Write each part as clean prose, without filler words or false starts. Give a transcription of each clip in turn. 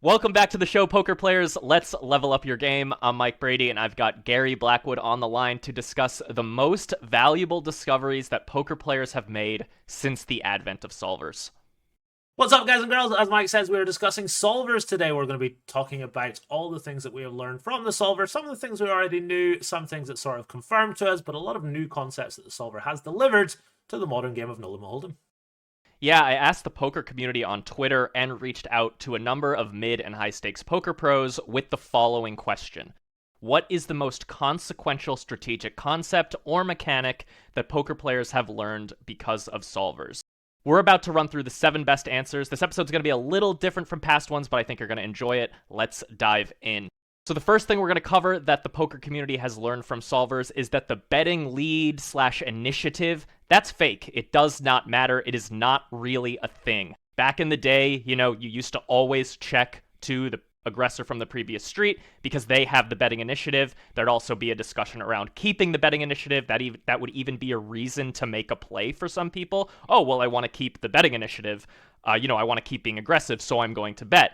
Welcome back to the show, poker players. Let's level up your game. I'm Mike Brady, and I've got Gary Blackwood on the line to discuss the most valuable discoveries that poker players have made since the advent of solvers. What's up, guys and girls? As Mike says, we're discussing solvers today. We're going to be talking about all the things that we have learned from the solver, some of the things we already knew, some things that sort of confirmed to us, but a lot of new concepts that the solver has delivered to the modern game of Nolan Hold'em. Yeah, I asked the poker community on Twitter and reached out to a number of mid and high stakes poker pros with the following question. What is the most consequential strategic concept or mechanic that poker players have learned because of solvers? We're about to run through the 7 best answers. This episode's going to be a little different from past ones, but I think you're going to enjoy it. Let's dive in. So the first thing we're going to cover that the poker community has learned from solvers is that the betting lead / initiative, that's fake. It does not matter. It is not really a thing. Back in the day, you used to always check to the aggressor from the previous street because they have the betting initiative. There'd also be a discussion around keeping the betting initiative. That would even be a reason to make a play for some people. Oh, well, I want to keep the betting initiative. I want to keep being aggressive, so I'm going to bet.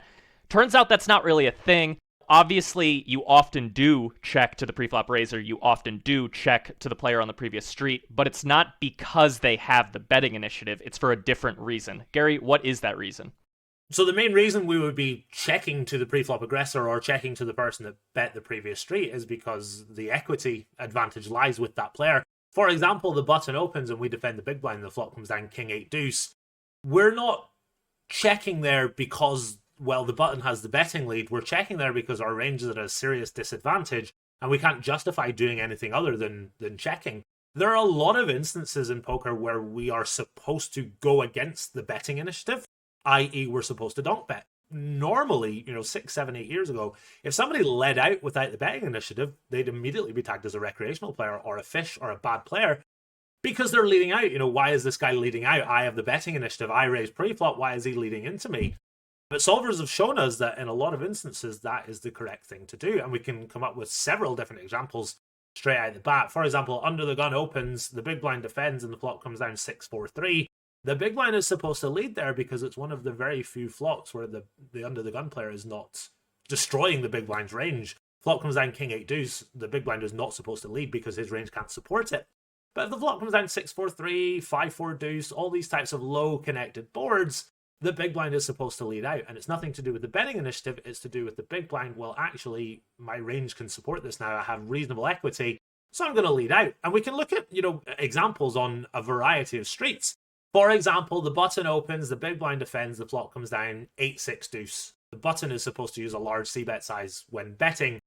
Turns out that's not really a thing. Obviously, you often do check to the preflop raiser, you often do check to the player on the previous street, but it's not because they have the betting initiative, it's for a different reason. Gary, what is that reason? So the main reason we would be checking to the preflop aggressor or checking to the person that bet the previous street is because the equity advantage lies with that player. For example, the button opens and we defend the big blind and the flop comes down king 8 deuce. We're not checking there because the button has the betting lead. We're checking there because our range is at a serious disadvantage and we can't justify doing anything other than checking. There are a lot of instances in poker where we are supposed to go against the betting initiative, i.e. we're supposed to donk bet. Normally, 6, 7, 8 years ago, if somebody led out without the betting initiative, they'd immediately be tagged as a recreational player or a fish or a bad player because they're leading out. Why is this guy leading out? I have the betting initiative. I raise pre-flop. Why is he leading into me? But solvers have shown us that in a lot of instances, that is the correct thing to do. And we can come up with several different examples straight out the bat. For example, under the gun opens, the big blind defends, and the flop comes down 6-4-3. The big blind is supposed to lead there because it's one of the very few flops where the under the gun player is not destroying the big blind's range. Flop comes down king 8 deuce, the big blind is not supposed to lead because his range can't support it. But if the flop comes down 6-4-3, 5-4 deuce, all these types of low connected boards, the big blind is supposed to lead out, and it's nothing to do with the betting initiative, it's to do with the big blind. Well, actually, my range can support this now, I have reasonable equity, so I'm going to lead out. And we can look at, examples on a variety of streets. For example, the button opens, the big blind defends, the flop comes down 8-6 deuce. The button is supposed to use a large c-bet size when betting,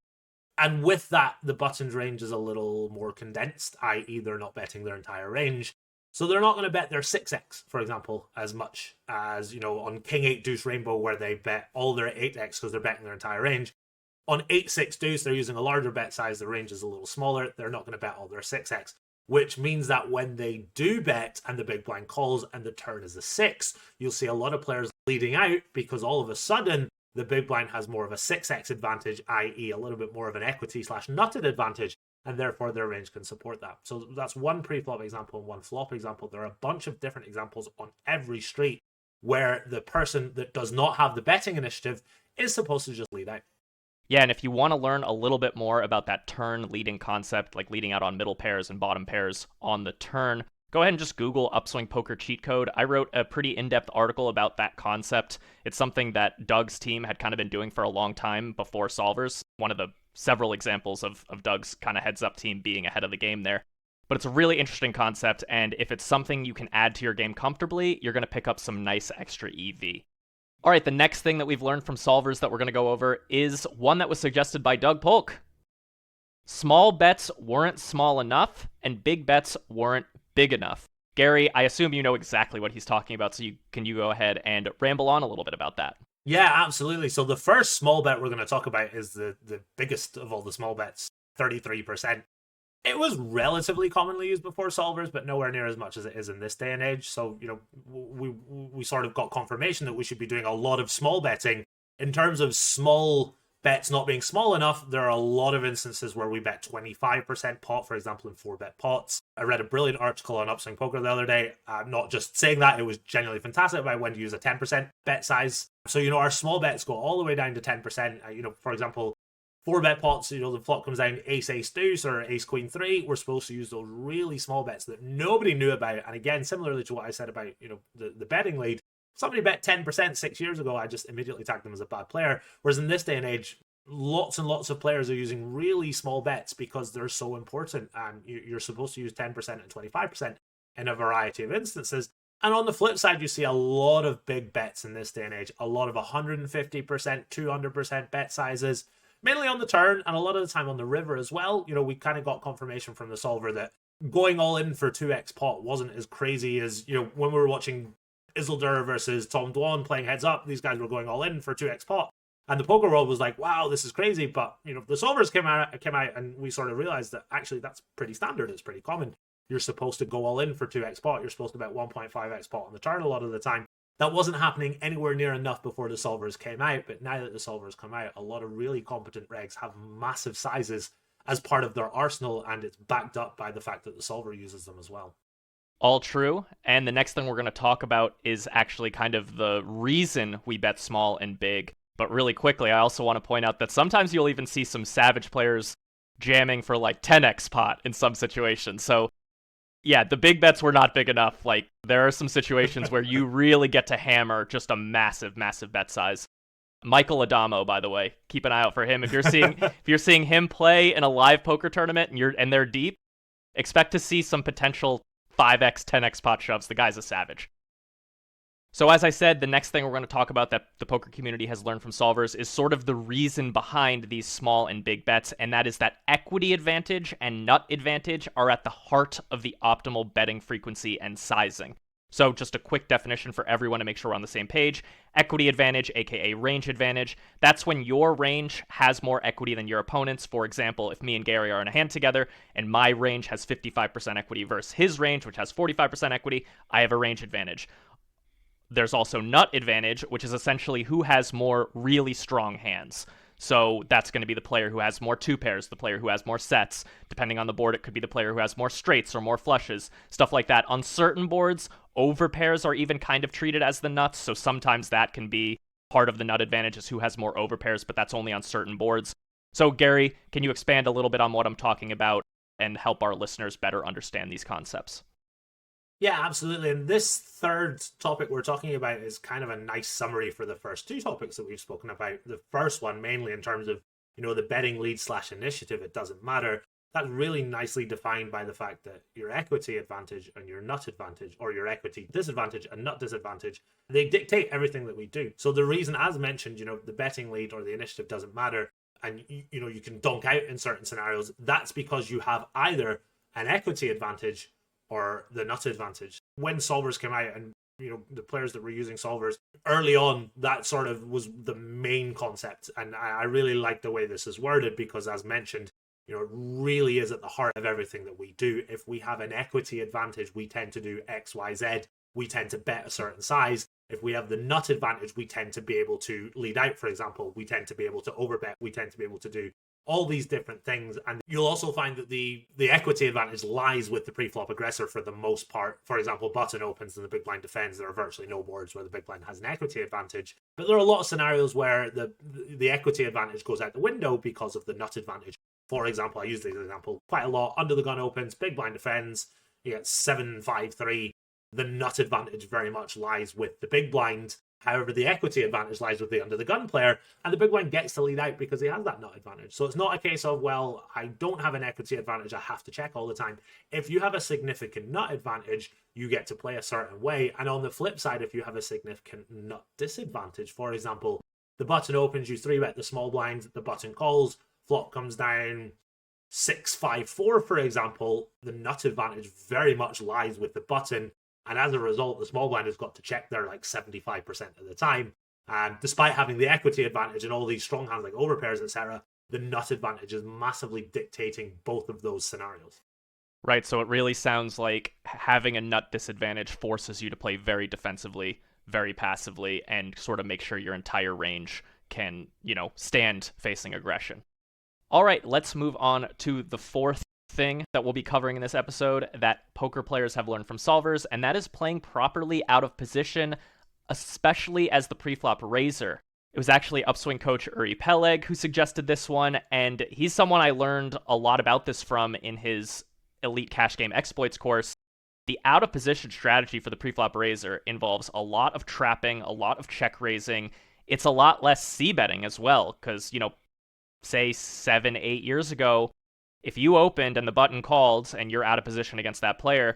and with that, the button's range is a little more condensed, i.e. they're not betting their entire range. So they're not going to bet their 6x, for example, as much as, on king 8 deuce rainbow where they bet all their 8x because they're betting their entire range. On 8-6 deuce, they're using a larger bet size. The range is a little smaller. They're not going to bet all their 6x, which means that when they do bet and the big blind calls and the turn is a 6, you'll see a lot of players leading out because all of a sudden the big blind has more of a 6x advantage, i.e. a little bit more of an equity / nutted advantage, and therefore their range can support that. So that's one pre-flop example and one flop example. There are a bunch of different examples on every street where the person that does not have the betting initiative is supposed to just lead out. Yeah, and if you want to learn a little bit more about that turn leading concept, like leading out on middle pairs and bottom pairs on the turn, go ahead and just Google Upswing Poker Cheat Code. I wrote a pretty in-depth article about that concept. It's something that Doug's team had kind of been doing for a long time before solvers. One of the several examples of Doug's kind of heads-up team being ahead of the game there. But it's a really interesting concept, and if it's something you can add to your game comfortably, you're going to pick up some nice extra EV. All right, the next thing that we've learned from solvers that we're going to go over is one that was suggested by Doug Polk. Small bets weren't small enough, and big bets weren't big enough. Gary, I assume you know exactly what he's talking about, so can you go ahead and ramble on a little bit about that? Yeah, absolutely. So the first small bet we're going to talk about is the biggest of all the small bets, 33%. It was relatively commonly used before solvers, but nowhere near as much as it is in this day and age. So, we sort of got confirmation that we should be doing a lot of small betting in terms of small bets not being small enough, there are a lot of instances where we bet 25% pot, for example, in 4-bet pots. I read a brilliant article on Upswing Poker the other day. I'm not just saying that, it was genuinely fantastic about when to use a 10% bet size. So, our small bets go all the way down to 10%. For example, 4-bet pots, the flop comes down ace, ace, deuce, or ace, queen, 3. We're supposed to use those really small bets that nobody knew about. And again, similarly to what I said about, the betting lead, somebody bet 10% 6 years ago, I just immediately tagged them as a bad player. Whereas in this day and age, lots and lots of players are using really small bets because they're so important. And you're supposed to use 10% and 25% in a variety of instances. And on the flip side, you see a lot of big bets in this day and age, a lot of 150%, 200% bet sizes, mainly on the turn and a lot of the time on the river as well. We kind of got confirmation from the solver that going all in for 2x pot wasn't as crazy as, when we were watching Isildur versus Tom Dwan playing heads up, these guys were going all in for 2x pot. And the poker world was like, wow, this is crazy. But, the solvers came out and we sort of realized that actually that's pretty standard. It's pretty common. You're supposed to go all in for 2x pot. You're supposed to bet 1.5x pot on the turn a lot of the time. That wasn't happening anywhere near enough before the solvers came out. But now that the solvers come out, a lot of really competent regs have massive sizes as part of their arsenal. And it's backed up by the fact that the solver uses them as well. All true. And the next thing we're going to talk about is actually kind of the reason we bet small and big. But really quickly, I also want to point out that sometimes you'll even see some savage players jamming for like 10x pot in some situations. So yeah, the big bets were not big enough. Like, there are some situations where you really get to hammer just a massive, massive bet size. Michael Adamo, by the way, keep an eye out for him. If you're seeing him play in a live poker tournament and they're deep, expect to see some potential 5x, 10x pot shoves. The guy's a savage. So as I said, the next thing we're going to talk about that the poker community has learned from solvers is sort of the reason behind these small and big bets, and that is that equity advantage and nut advantage are at the heart of the optimal betting frequency and sizing. So just a quick definition for everyone to make sure we're on the same page. Equity advantage, aka range advantage, that's when your range has more equity than your opponent's. For example, if me and Gary are in a hand together and my range has 55% equity versus his range, which has 45% equity, I have a range advantage. There's also nut advantage, which is essentially who has more really strong hands. So that's going to be the player who has more two pairs, the player who has more sets. Depending on the board, it could be the player who has more straights or more flushes, stuff like that. On certain boards, over pairs are even kind of treated as the nuts, so sometimes that can be part of the nut advantage is who has more over pairs, but that's only on certain boards. So Gary, can you expand a little bit on what I'm talking about and help our listeners better understand these concepts? Yeah, absolutely. And this third topic we're talking about is kind of a nice summary for the first two topics that we've spoken about. The first one, mainly in terms of, the betting lead / initiative, it doesn't matter. That's really nicely defined by the fact that your equity advantage and your nut advantage, or your equity disadvantage and nut disadvantage, they dictate everything that we do. So the reason, as mentioned, the betting lead or the initiative doesn't matter, and you can donk out in certain scenarios, that's because you have either an equity advantage or the nut advantage. When solvers came out and the players that were using solvers early on, that sort of was the main concept. And I really like the way this is worded because, as mentioned, it really is at the heart of everything that we do. If we have an equity advantage, we tend to do X, Y, Z. We tend to bet a certain size. If we have the nut advantage, we tend to be able to lead out, for example. We tend to be able to overbet. We tend to be able to do all these different things. And you'll also find that the equity advantage lies with the pre-flop aggressor for the most part. For example, button opens and the big blind defends. There are virtually no boards where the big blind has an equity advantage. But there are a lot of scenarios where the equity advantage goes out the window because of the nut advantage. For example, I use this example quite a lot. Under the gun opens, big blind defends. You get 7-5-3. The nut advantage very much lies with the big blind. However, the equity advantage lies with the under the gun player, and the big blind gets to lead out because he has that nut advantage. So it's not a case of, well, I don't have an equity advantage, I have to check all the time. If you have a significant nut advantage, you get to play a certain way. And on the flip side, if you have a significant nut disadvantage, for example, the button opens, you 3-bet the small blind, the button calls, flop comes down 6-5-4, for example, the nut advantage very much lies with the button. And as a result, the small blind has got to check there like 75% of the time. And despite having the equity advantage and all these strong hands like overpairs, etc., the nut advantage is massively dictating both of those scenarios. Right, so it really sounds like having a nut disadvantage forces you to play very defensively, very passively, and sort of make sure your entire range can, stand facing aggression. All right, let's move on to the fourth thing that we'll be covering in this episode that poker players have learned from solvers, and that is playing properly out of position, especially as the preflop raiser. It was actually Upswing coach Uri Peleg who suggested this one, and he's someone I learned a lot about this from in his Elite Cash Game Exploits course. The out-of-position strategy for the preflop raiser involves a lot of trapping, a lot of check raising. It's a lot less c-betting as well, because, say 7-8 years ago, if you opened and the button called and you're out of position against that player,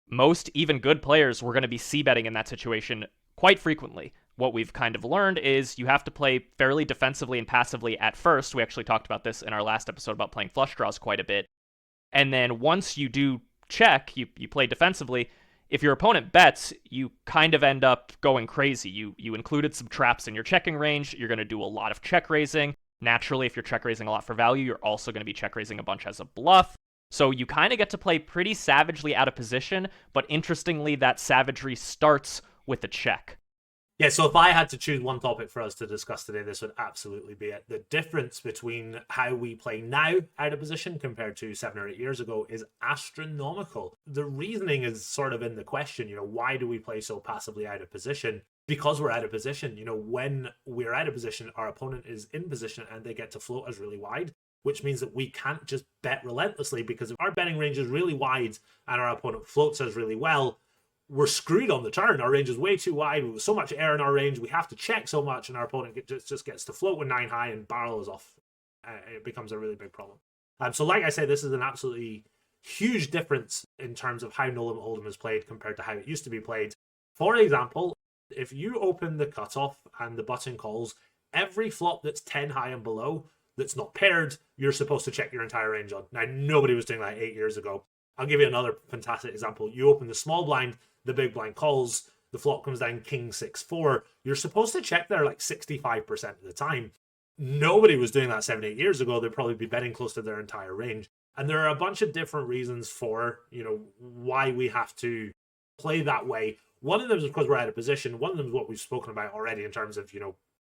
most even good players were going to be c-betting in that situation quite frequently. What we've kind of learned is you have to play fairly defensively and passively at first. We actually talked about this in our last episode about playing flush draws quite a bit. And then once you do check, you play defensively. If your opponent bets, you kind of end up going crazy. You included some traps in your checking range. You're going to do a lot of check raising. Naturally, if you're check raising a lot for value, you're also going to be check raising a bunch as a bluff. So you kind of get to play pretty savagely out of position, but interestingly, that savagery starts with a check. Yeah, so if I had to choose one topic for us to discuss today, this would absolutely be it. The difference between how we play now out of position compared to 7 or 8 years ago is astronomical. The reasoning is sort of in the question, why do we play so passively out of position? Because we're out of position. When we're out of position, our opponent is in position and they get to float us really wide, which means that we can't just bet relentlessly, because if our betting range is really wide and our opponent floats us really well, we're screwed on the turn. Our range is way too wide. With so much air in our range, we have to check so much, and our opponent just gets to float with 9 high and barrel us off. It becomes a really big problem. So like I said, this is an absolutely huge difference in terms of how No Limit Hold'em is played compared to how it used to be played. For example, if you open the cutoff and the button calls, every flop that's 10 high and below that's not paired, you're supposed to check your entire range on. Now, nobody was doing that 8 years ago. I'll give you another fantastic example. You open the small blind, the big blind calls, the flop comes down king 6-4. You're supposed to check there like 65% of the time. Nobody was doing that 7-8 years ago. They'd probably be betting close to their entire range. And there are a bunch of different reasons for, why we have to play that way. One of them is because we're out of position. One of them is what we've spoken about already in terms of,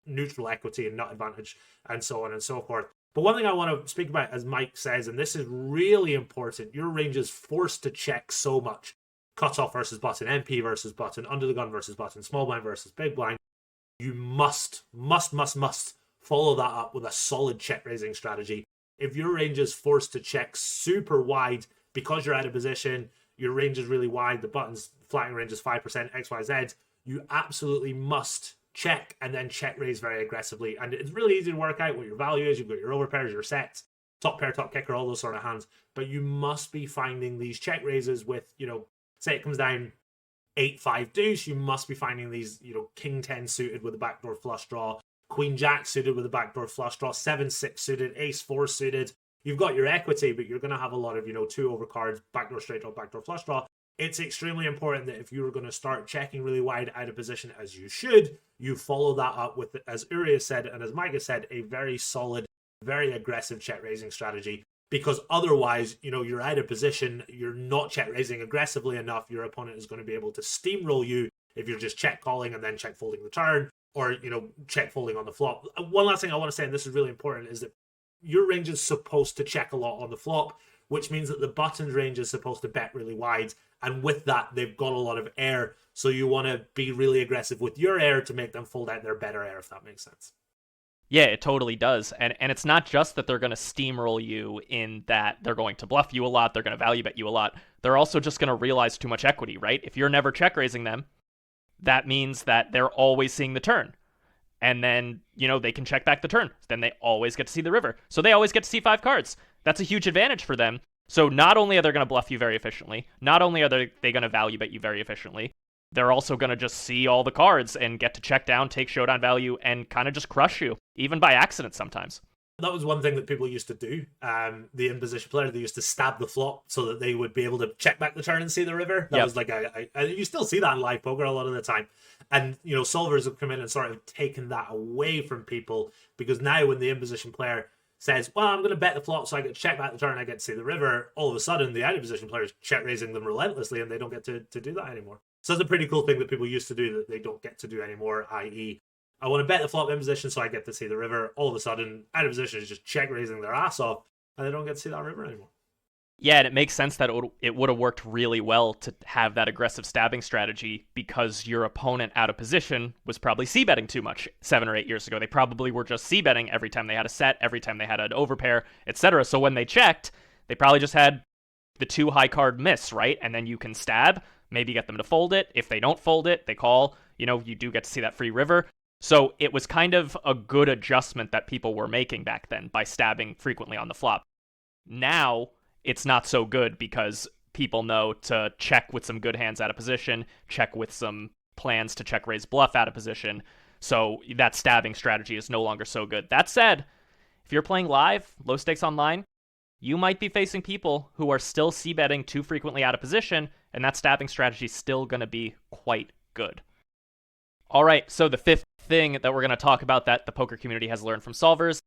neutral equity and nut advantage and so on and so forth. But one thing I want to speak about, as Mike says, and this is really important, your range is forced to check so much. Cutoff versus button, MP versus button, under the gun versus button, small blind versus big blind. You must follow that up with a solid check raising strategy. If your range is forced to check super wide because you're out of position, your range is really wide, the button's flattening range is 5%, XYZ, you absolutely must check and then check raise very aggressively. And it's really easy to work out what your value is. You've got your overpairs, your sets, top pair, top kicker, all those sort of hands. But you must be finding these check raises with, say it comes down 8-5 deuce, you must be finding these, king 10 suited with a backdoor flush draw, queen jack suited with a backdoor flush draw, 7-6 suited, ace 4 suited. You've got your equity, but you're going to have a lot of, 2 over cards, backdoor straight draw, backdoor flush draw. It's extremely important that if you're going to start checking really wide out of position, as you should, you follow that up with, as Uri has said, and as Mike has said, a very solid, very aggressive check raising strategy. Because otherwise, you're out of position, you're not check raising aggressively enough, your opponent is going to be able to steamroll you if you're just check calling and then check folding the turn, or, check folding on the flop. One last thing I want to say, and this is really important, is that your range is supposed to check a lot on the flop, which means that the button's range is supposed to bet really wide. And with that, they've got a lot of air. So you want to be really aggressive with your air to make them fold out their better air, if that makes sense. Yeah, it totally does. And it's not just that they're going to steamroll you in that they're going to bluff you a lot, they're going to value bet you a lot. They're also just going to realize too much equity, right? If you're never check raising them, that means that they're always seeing the turn. And then, they can check back the turn. Then they always get to see the river. So they always get to see 5 cards. That's a huge advantage for them. So not only are they going to bluff you very efficiently, not only are they going to value bet you very efficiently, they're also going to just see all the cards and get to check down, take showdown value, and kind of just crush you, even by accident sometimes. That was one thing that people used to do. The in-position player, they used to stab the flop so that they would be able to check back the turn and see the river. That was like, you still see that in live poker a lot of the time. And, solvers have come in and sort of taken that away from people, because now when the in-position player says, well, I'm going to bet the flop so I get to check back the turn, I get to see the river, all of a sudden the out-of-position player is check raising them relentlessly and they don't get to do that anymore. So it's a pretty cool thing that people used to do that they don't get to do anymore, i.e. I want to bet the flop in position so I get to see the river. All of a sudden, out of position is just check raising their ass off, and they don't get to see that river anymore. Yeah, and it makes sense that it would have worked really well to have that aggressive stabbing strategy because your opponent out of position was probably c-betting too much 7 or 8 years ago. They probably were just c-betting every time they had a set, every time they had an overpair, etc. So when they checked, they probably just had the 2 high card miss, right? And then you can stab, maybe get them to fold it. If they don't fold it, they call. You do get to see that free river. So it was kind of a good adjustment that people were making back then by stabbing frequently on the flop. Now, it's not so good because people know to check with some good hands out of position, check with some plans to check raise bluff out of position. So that stabbing strategy is no longer so good. That said, if you're playing live, low stakes online, you might be facing people who are still c-betting too frequently out of position, and that stabbing strategy is still going to be quite good. All right, so the fifth thing that we're going to talk about that the poker community has learned from solvers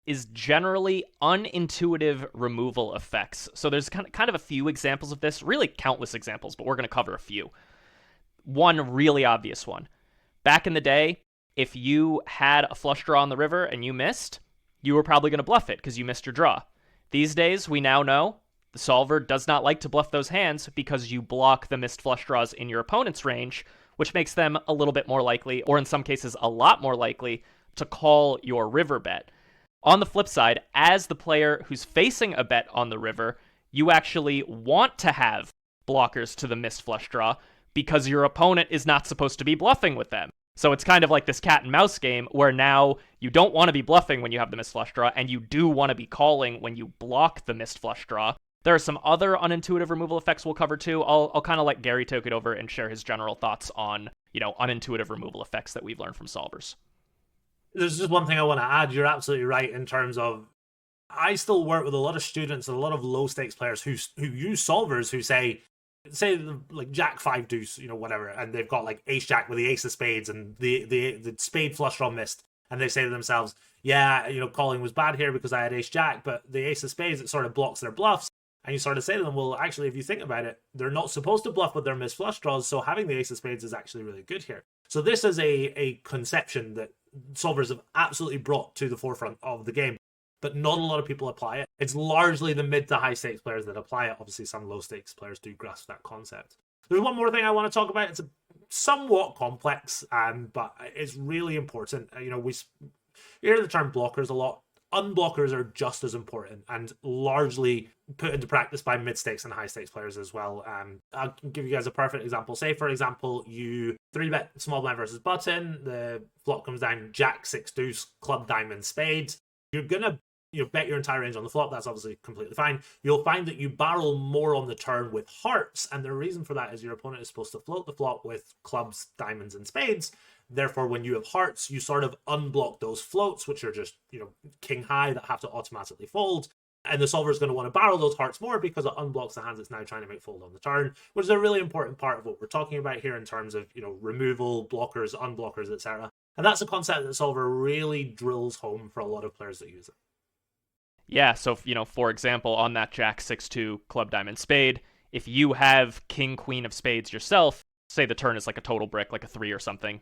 is generally unintuitive removal effects. So there's kind of a few examples of this, really countless examples, but we're going to cover a few. One really obvious one. Back in the day, if you had a flush draw on the river and you missed, you were probably going to bluff it because you missed your draw. These days, we now know the solver does not like to bluff those hands because you block the missed flush draws in your opponent's range, which makes them a little bit more likely, or in some cases a lot more likely, to call your river bet. On the flip side, as the player who's facing a bet on the river, you actually want to have blockers to the missed flush draw because your opponent is not supposed to be bluffing with them. So it's kind of like this cat and mouse game where now you don't want to be bluffing when you have the missed flush draw, and you do want to be calling when you block the missed flush draw. There are some other unintuitive removal effects we'll cover too. I'll kind of let Gary take it over and share his general thoughts on, unintuitive removal effects that we've learned from solvers. There's just one thing I want to add. You're absolutely right in terms of I still work with a lot of students and a lot of low stakes players who use solvers who say like Jack 5 deuce, whatever, and they've got like ace jack with the ace of spades and the spade flush draw missed, and they say to themselves, yeah, calling was bad here because I had ace jack, but the ace of spades, it sort of blocks their bluffs. And you sort of say to them, well, actually, if you think about it, they're not supposed to bluff with their missed flush draws, so having the ace of spades is actually really good here. So this is a conception that solvers have absolutely brought to the forefront of the game, but not a lot of people apply it. It's largely the mid to high stakes players that apply it. Obviously, some low stakes players do grasp that concept. There's one more thing I want to talk about. It's somewhat complex, but it's really important. We hear the term blockers a lot. Unblockers are just as important and largely put into practice by mid-stakes and high-stakes players as well. I'll give you guys a perfect example. Say, for example, you 3-bet small blind versus button. The flop comes down jack, 6 deuce, club, diamond, spades. You're going to bet your entire range on the flop. That's obviously completely fine. You'll find that you barrel more on the turn with hearts, and the reason for that is your opponent is supposed to float the flop with clubs, diamonds, and spades. Therefore, when you have hearts, you sort of unblock those floats, which are just, king high that have to automatically fold. And the solver is going to want to barrel those hearts more because it unblocks the hands it's now trying to make fold on the turn, which is a really important part of what we're talking about here in terms of, removal, blockers, unblockers, etc. And that's a concept that solver really drills home for a lot of players that use it. Yeah, so, for example, on that jack 6-2 club, diamond, spade, if you have king, queen of spades yourself, say the turn is like a total brick, like a 3 or something,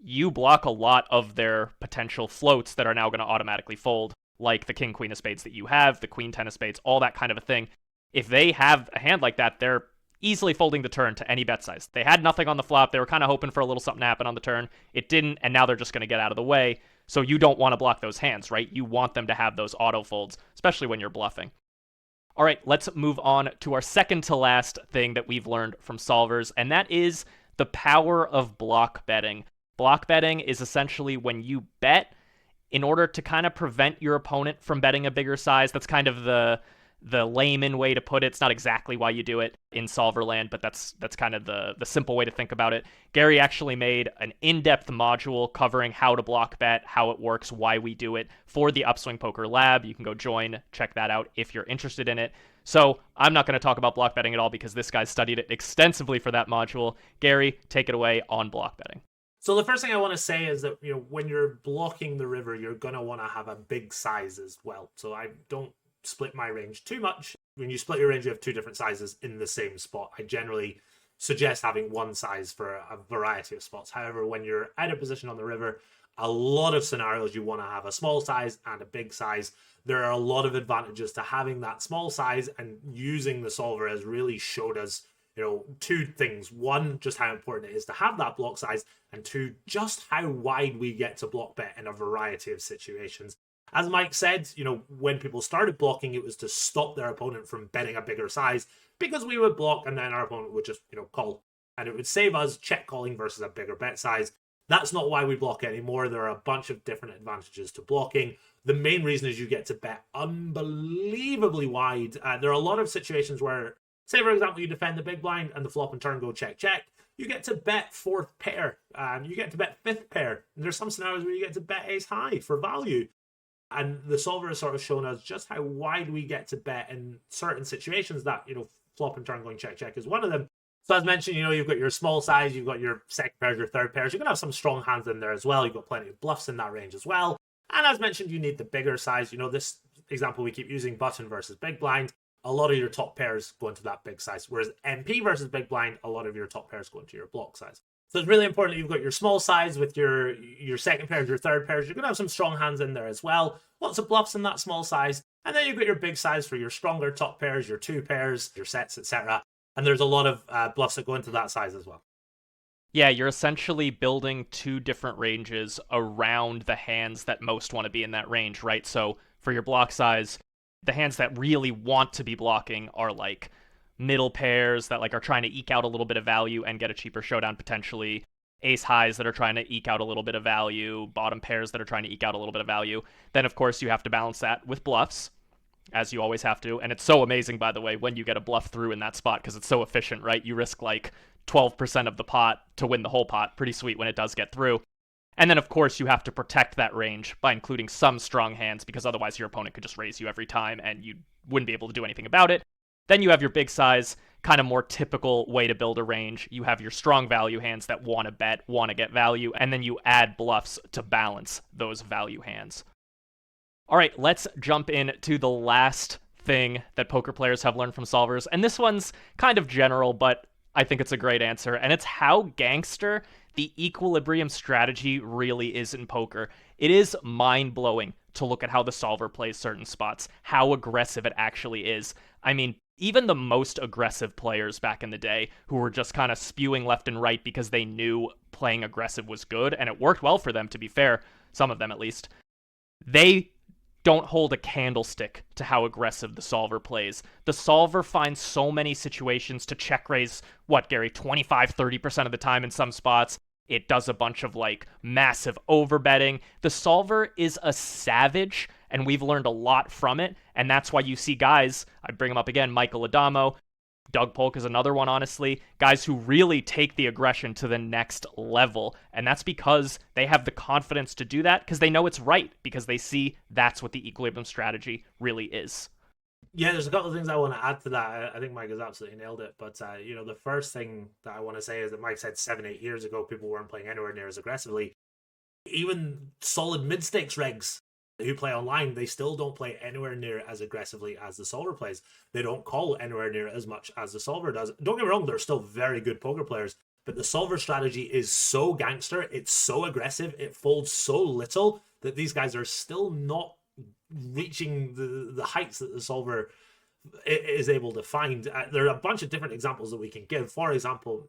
you block a lot of their potential floats that are now going to automatically fold, like the king, queen of spades that you have, the queen, 10 of spades, all that kind of a thing. If they have a hand like that, they're easily folding the turn to any bet size. They had nothing on the flop. They were kind of hoping for a little something to happen on the turn. It didn't, and now they're just going to get out of the way. So you don't want to block those hands, right? You want them to have those auto folds, especially when you're bluffing. All right, let's move on to our second to last thing that we've learned from solvers, and that is the power of block betting. Block betting is essentially when you bet in order to kind of prevent your opponent from betting a bigger size. That's kind of the layman way to put it. It's not exactly why you do it in solver land, but that's kind of the simple way to think about it. Gary actually made an in-depth module covering how to block bet, how it works, why we do it for the Upswing Poker Lab. You can go join, check that out if you're interested in it. So I'm not going to talk about block betting at all because this guy studied it extensively for that module. Gary, take it away on block betting. So the first thing I want to say is that, when you're blocking the river, you're going to want to have a big size as well. So I don't split my range too much. When you split your range, you have 2 different sizes in the same spot. I generally suggest having one size for a variety of spots. However, when you're out of position on the river, a lot of scenarios you want to have a small size and a big size. There are a lot of advantages to having that small size, and using the solver has really showed us, two things. One, just how important it is to have that block size, and two, just how wide we get to block bet in a variety of situations. As Mike said, when people started blocking, it was to stop their opponent from betting a bigger size, because we would block and then our opponent would just, call. And it would save us check calling versus a bigger bet size. That's not why we block anymore. There are a bunch of different advantages to blocking. The main reason is you get to bet unbelievably wide. There are a lot of situations where, say for example, you defend the big blind and the flop and turn go check, check. You get to bet fourth pair. You get to bet fifth pair. And there's some scenarios where you get to bet ace high for value. And the solver has sort of shown us just how wide we get to bet in certain situations that, flop and turn going check, check is one of them. So as mentioned, you've got your small size, you've got your second pairs, your third pairs. You're going to have some strong hands in there as well. You've got plenty of bluffs in that range as well. And as mentioned, you need the bigger size. This example we keep using, button versus big blind. A lot of your top pairs go into that big size. Whereas MP versus big blind, a lot of your top pairs go into your block size. So it's really important that you've got your small size with your second pairs, your third pairs. You're going to have some strong hands in there as well. Lots of bluffs in that small size. And then you've got your big size for your stronger top pairs, your two pairs, your sets, etc. And there's a lot of bluffs that go into that size as well. Yeah, you're essentially building two different ranges around the hands that most want to be in that range, right? So for your block size, the hands that really want to be blocking are like middle pairs that like are trying to eke out a little bit of value and get a cheaper showdown potentially, ace highs that are trying to eke out a little bit of value, bottom pairs that are trying to eke out a little bit of value. Then of course you have to balance that with bluffs, as you always have to. And it's so amazing, by the way, when you get a bluff through in that spot, because it's so efficient, right? You risk like 12% of the pot to win the whole pot. Pretty sweet when it does get through. And then, of course, you have to protect that range by including some strong hands, because otherwise your opponent could just raise you every time and you wouldn't be able to do anything about it. Then you have your big size, kind of more typical way to build a range. You have your strong value hands that want to bet, want to get value, and then you add bluffs to balance those value hands. All right, let's jump in to the last thing that poker players have learned from solvers. And this one's kind of general, but I think it's a great answer. And it's how gangster the equilibrium strategy really is in poker. It is mind-blowing to look at how the solver plays certain spots, how aggressive it actually is. I mean, even the most aggressive players back in the day who were just kind of spewing left and right because they knew playing aggressive was good, and it worked well for them, to be fair, some of them at least, they don't hold a candlestick to how aggressive the solver plays. The solver finds so many situations to check raise, Gary, 25-30% of the time in some spots. It does a bunch of like massive overbetting. The solver is a savage, and we've learned a lot from it, and that's why you see guys, I bring them up again, Michael Adamo, Doug Polk is another one, honestly, guys who really take the aggression to the next level. And that's because they have the confidence to do that, because they know it's right, because they see that's what the equilibrium strategy really is. Yeah, there's a couple of things I want to add to that. I think Mike has absolutely nailed it. But, the first thing that I want to say is that Mike said 7-8 years ago, people weren't playing anywhere near as aggressively. Even solid mid-stakes regs who play online, they still don't play anywhere near as aggressively as the solver plays. They don't call anywhere near as much as the solver does. Don't get me wrong, they're still very good poker players, but the solver strategy is so gangster, it's so aggressive, it folds so little that these guys are still not reaching the heights that the solver is able to find. There are a bunch of different examples that we can give. For example,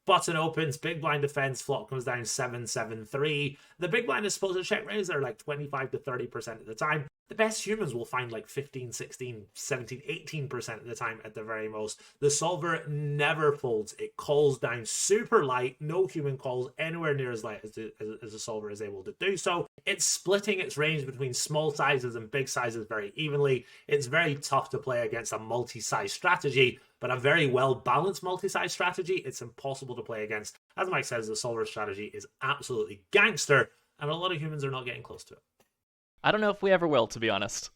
button opens, big blind defense, flop comes down 7-7-3. The big blind is supposed to check raise. They're like 25 to 30% of the time. The best humans will find like 15, 16, 17, 18% of the time at the very most. The solver never folds. It calls down super light. No human calls anywhere near as light as the solver is able to do so. It's splitting its range between small sizes and big sizes very evenly. It's very tough to play against a multi-size strategy, but a very well-balanced multi-size strategy, it's impossible to play against. As Mike says, the solver strategy is absolutely gangster, and a lot of humans are not getting close to it. I don't know if we ever will, to be honest.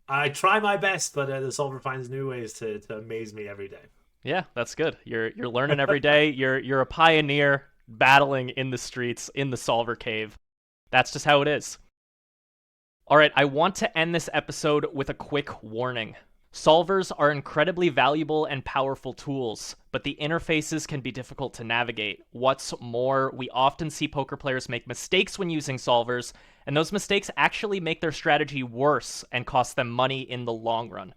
I try my best, but the solver finds new ways to amaze me every day. Yeah, that's good. You're learning every day. You're a pioneer battling in the streets, in the solver cave. That's just how it is. All right, I want to end this episode with a quick warning. Solvers are incredibly valuable and powerful tools, but the interfaces can be difficult to navigate. What's more, we often see poker players make mistakes when using solvers, and those mistakes actually make their strategy worse and cost them money in the long run.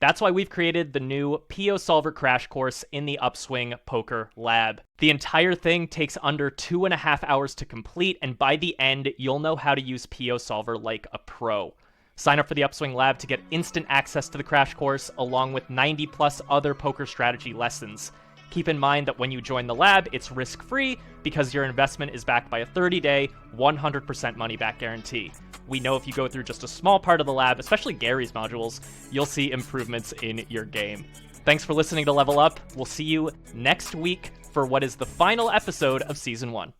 That's why we've created the new PO Solver Crash Course in the Upswing Poker Lab. The entire thing takes under 2.5 hours to complete, and by the end, you'll know how to use PO Solver like a pro. Sign up for the Upswing Lab to get instant access to the Crash Course, along with 90 plus other poker strategy lessons. Keep in mind that when you join the lab, it's risk-free because your investment is backed by a 30-day, 100% money-back guarantee. We know if you go through just a small part of the lab, especially Gary's modules, you'll see improvements in your game. Thanks for listening to Level Up. We'll see you next week for what is the final episode of Season 1.